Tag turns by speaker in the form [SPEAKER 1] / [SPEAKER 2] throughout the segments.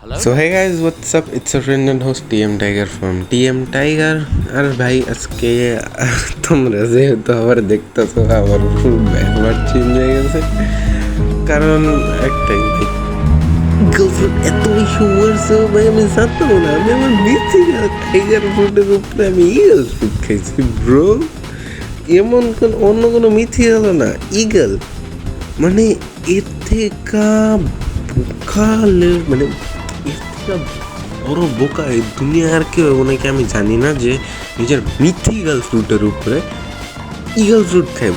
[SPEAKER 1] So hey guys, what's up? It's your friend and host TM Tiger from TM Tiger. আর ভাই আজকে তোমরা যেহেতু আবার দেখতেছো আমার ফুল ব্যাপার চেঞ্জ হয়ে গেছে, কারণ একটাই ভাই, গার্লফ্রেন্ড এত বেশি ওয়ার্সে ভাই আমি জানতাম না, আমি আমার বেঁচে টাইগার ফ্রুটের উপরে আমি ইগল ফ্রুট খাইছি ব্রো। এমন অন্য কোনো মিথি গেল না, ইগল মানে এর থেকে বোকালে মানে এর থেকে বড় বোকা এই দুনিয়া আর কেউ হবে নাকি আমি জানি না, যে নিজের মিথিক্যাল ফ্রুটের উপরে ইগল ফ্রুট খাইব।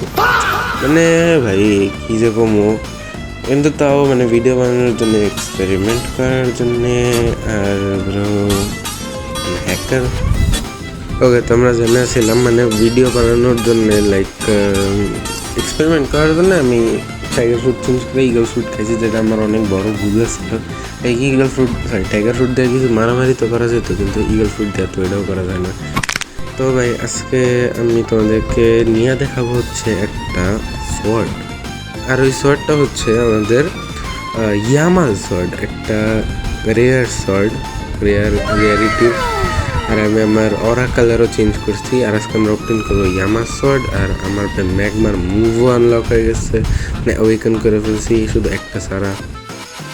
[SPEAKER 1] মানে ভাই কী যে কমো, কিন্তু তাও মানে ভিডিও বানানোর জন্য, এক্সপেরিমেন্ট করার জন্যে। আর ব্রো হ্যাকার ওকে তোমরা জেনেছিলাম মানে ভিডিও বানানোর জন্যে লাইক এক্সপেরিমেন্ট করার জন্য আমি টাইগার ফ্রুট চেঞ্জ করে ইগল ফ্রুট খাইছি, যেটা আমার অনেক বড় ভুল ছিল। এই ইগল ফ্রুট টাইগার ফ্রুট দিয়ে কিছু মারামারি তো করা যেত, কিন্তু ইগল ফ্রুট দিয়ে তো এটাও করা যায় না। তো ভাই আজকে আমি তোমাদেরকে নিয়ে দেখাবো হচ্ছে একটা সোয়ার্ড, আর ওই সোয়ার্ডটা হচ্ছে আমাদের ইয়ামাল সোয়ার্ড, একটা রেয়ার সোয়ার্ড, রেয়ারিটি। আর আমি আমার অরা কালারও চেঞ্জ করছি, আর আজকে আমরা অপটেন করবো ইয়ামা সোয়ার্ড। আর আমার ম্যাগমার মুভও আনলক হয়ে গেছে, মানে অ্যাওয়েকেন করে ফেলছি শুধু একটা সারা।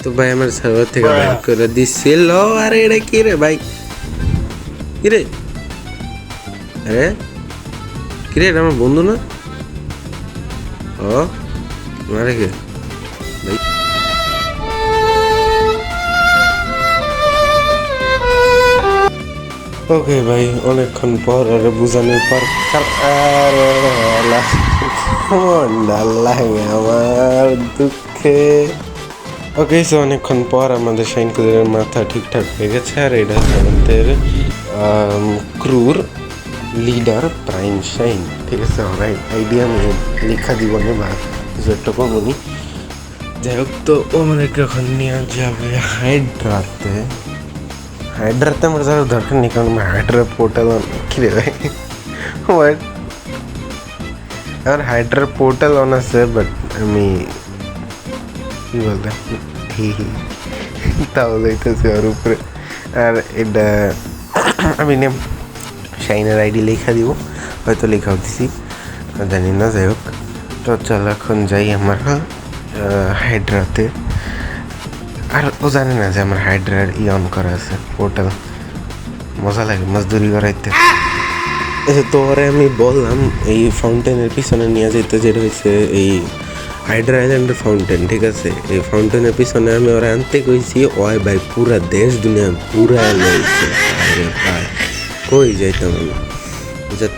[SPEAKER 1] তো ভাই আমার সার্ভার থেকে ব্যাক করে দিচ্ছিল। আরে এটা কি রে ভাই, কি রে, আরে কি রে, এটা আমার বন্ধু না? ও মারে কে ভাই, ওকে ভাই অনেকক্ষণ পর আর বুঝানোর পর আমার দুঃখে ওকে, সো অনেকক্ষণ পর আমাদের শাইন কুদের মাথা ঠিকঠাক হয়ে গেছে। আর এটা হচ্ছে আমাদের ক্রুর লিডার প্রাইম শাইন, ঠিক আছে। রাইট আইডিয়া আমি লেখা দিব না বা কিছু একটা করবো নি, যাই হোক। তো ও আমাদেরকে এখন নিয়ে যাবে হাইড্রাতে। হাইড্রাতে আমার যাওয়ার দরকার নেই, কারণ আমার হাইড্রার পোর্টাল কিরে ভাই আমার হাইড্রার পোর্টাল অন আছে, বাট আমি কী বলতে তাও যাইতেছি ওর উপরে। আর এটা আমি নেম শাইনের আইডি লেখা দিব, হয়তো লেখাও দিছি জানি না, যাই হোক। তো চল এখন যাই আমার হাইড্রাতে। আর ও জানে না যে আমার হাইড্রার অন করা আছে পোর্টাল, মজা লাগে মজদুরি করাইতে। তো ওরে আমি বললাম এই ফাউন্টেনের পিছনে নিয়ে যেতে, যেটা হয়েছে এই হাইড্রা আইল্যান্ডের ফাউন্টেন, ঠিক আছে। এই ফাউন্টেনের পিছনে আমি ওরা আনতে কইছি, ওই ভাই পুরা দেশ দুনিয়া পুরা লইছে। আরে ভাই কই যাইতাম আমি,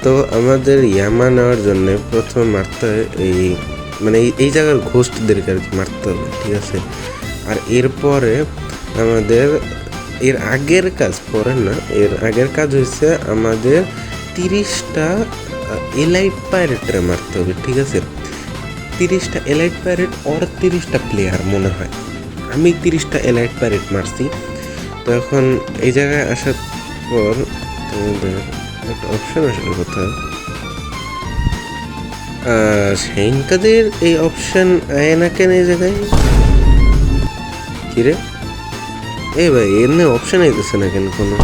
[SPEAKER 1] তো আমাদের ইয়ামা নেওয়ার জন্য প্রথমে মারতে হয় এই মানে এই জায়গার ঘোস্টদেরকে আর কি মারতে হবে, ঠিক আছে। আর এরপরে আমাদের এর আগের কাজ, পরে না, এর আগের কাজ হচ্ছে আমাদের 30টা এলাইট পাইরেটরে মারতে হবে, ঠিক আছে। 30টা এলাইট পাইরেট ওর 30টা প্লেয়ার মনে হয়, আমি 30টা এলাইট পাইরেট মারছি। তো এখন এই জায়গায় আসার পর তোমাদের একটা অপশান আসার কথা, সেইনকাদের এই অপশান আয় না কেন এই জায়গায়, কিরে এ ভাই এমনি অপশান আইতেছে না কেন কোনো?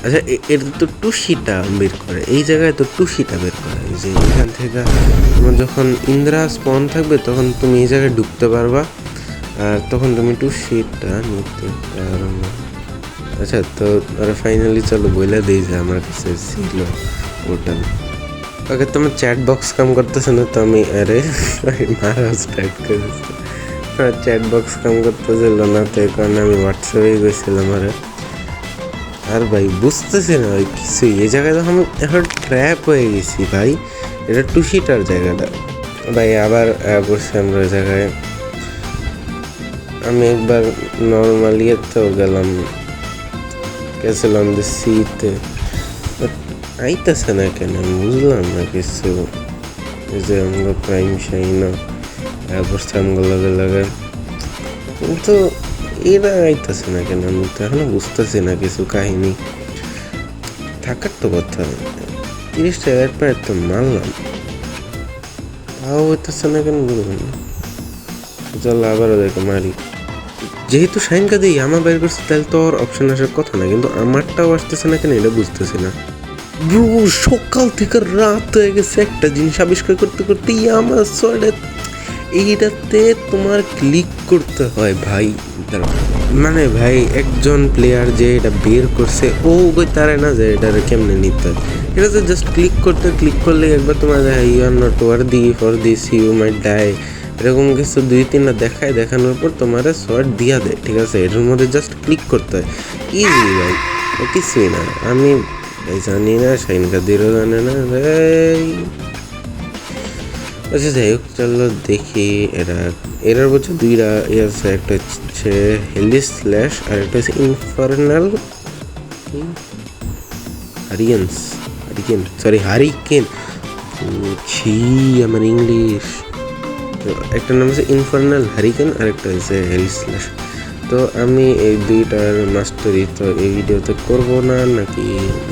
[SPEAKER 1] আচ্ছা এটা তো টুসিটা বের করে, এই জায়গায় তো টুসিটা বের করে, যে এখান থেকে তোমার যখন ইন্দ্রা স্পন থাকবে তখন তুমি এই জায়গায় ঢুকতে পারবা, আর তখন তুমি টুসিটা নিতে পারবা। আচ্ছা তো আর ফাইনালি চলো বইলা দিই যে আমার কাছে ছিল ওটা। ওকে তোমার চ্যাট বক্স কাম করতেছে না, তো আমি আরে মারা স্টার্ট করেছি। চ্যাট বক্স কাম করতেছিল না, তো এই কারণে আমি হোয়াটসঅ্যাপে গেছিলাম। আর ভাই বুঝতেছি না ভাই কিছুই, এই জায়গায় তো আমি এখন ট্র্যাপ হয়ে গেছি ভাই। এটা টুসিটার জায়গাটা ভাই, আবার বসছি আমরা ওই জায়গায়। আমি একবার নর্মালি তো গেলাম, গেছিলাম সিতে, আইতেছে না কেন আমি বুঝলাম না কিছু। এই যে আমরা প্রাইম শাইন বসছে আমগুলো লগে লগে, কিন্তু এরা আইতেছে না কেন আমি তো এখনো বুঝতেছি না কিছু কাহিনী। থাকার তো কথা 30টা এয়ারপেয়ার তো মারলাম, তাও হইতেছে না কেন বুঝলাম না। চল আবারও দেখো মারি। যেহেতু শাইনকা দিয়ে ইয়ামা বের করছে তাহলে তো আর অপশন আসার কথা না, কিন্তু আমারটাও আসতেছে না কেন এটা বুঝতেছি না। ব্রো সকাল থেকে রাত হয়ে গেছে একটা জিনিস আবিষ্কার করতে করতে ইয়ামা সোয়ার্ডে এইটাতে তোমার ক্লিক করতে হয় ভাই। মানে ভাই একজন প্লেয়ার যে এটা বের করছে ও তারে না যে এটা কেমনে নিতে হয়, এটা তো জাস্ট ক্লিক করলে একবার তোমার দেখা you are not worthy for this you might die এরকম কিছু 2-3টা দেখানোর পর তোমার শর্ট দিয়া দেয়, ঠিক আছে। এটার মধ্যে জাস্ট ক্লিক করতে হয়, ইজি ভাই, কিছুই না। আমি জানি না, শাইনকা দিরও জানে না ভাই। আচ্ছা যাই হোক, চলো দেখি। এরার বলছে দুইটা আছে, একটা হচ্ছে হেলদি স্ল্যাশ আর একটা হচ্ছে ইনফার্নাল হারিকেন। ছি আমার ইংলিশ। তো একটা নাম হচ্ছে ইনফার্নাল হারিকেন আর একটা হচ্ছে হেলদি স্ল্যাশ। তো আমি এই দুইটার মাস্টারি তো এই ভিডিওতে করব না, নাকি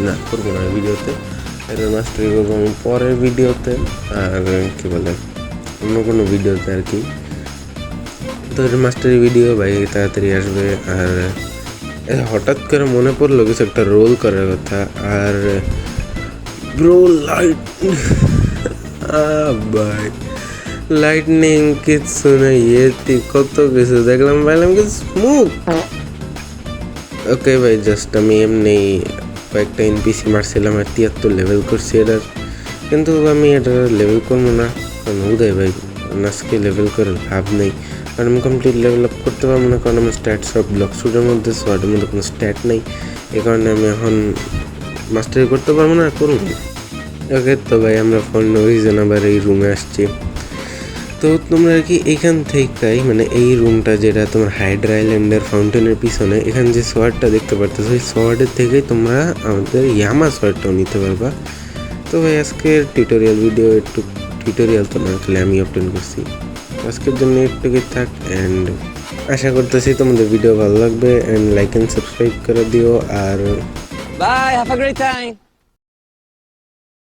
[SPEAKER 1] না করবো না ভিডিওতে, এটা মাস্টারি করবো আমি পরের ভিডিওতে, আর কি বলে অন্য কোনো ভিডিওতে আর কি। তো মাস্টারি ভিডিও ভাই তাড়াতাড়ি আসবে। আর হঠাৎ করে মনে পড়লো কিছু একটা রোল করার কথা। আর ব্রো ভাই লাইটনিং কিছু নেই, এতে কত কিছু দেখলাম ভাইলাম কিছু স্মোক। ওকে ভাই জাস্ট আমি এমনি কয়েকটা এনপিসি মারছিলাম আর 73 লেভেল করছি এটার, কিন্তু আমি এটা লেভেল করবো না, কারণ উদয় ভাই আজকে লেভেল করে লাভ নেই, কারণ আমি কমপ্লিট লেভেল আপ করতে পারবো না, কারণ আমার স্ট্যাট সব ব্লক শুটের মধ্যে, সোয়ার্ডের মধ্যে কোনো স্ট্যাট নেই, এই কারণে আমি এখন মাস্টারি করতে পারবো না, করবো না। ওকে তো ভাই আমরা ফর নো রিজন আবার এই রুমে আসছি। তো তোমরা আর কি এইখান থেকেই মানে এই রুমটা যেটা তোমার হাইড্রা আইল্যান্ডের ফাউন্টেনের পিছনে, এখানে যে সোয়ার্ডটা দেখতে পারতেছো ওই সোয়ার্ডের থেকেই তোমরা আমাদের ইয়ামা সোয়ার্ডটাও নিতে পারবা। তো ভাই আজকের টিউটোরিয়াল ভিডিও একটু টিউটোরিয়াল তো না, আসলে আমি অবটেন করছি, আজকের জন্য একটুকুই থাক। অ্যান্ড আশা করতেছি তোমাদের ভিডিও ভালো লাগবে, অ্যান্ড লাইক অ্যান্ড সাবস্ক্রাইব করে দিও। আর
[SPEAKER 2] Bye, have a great time.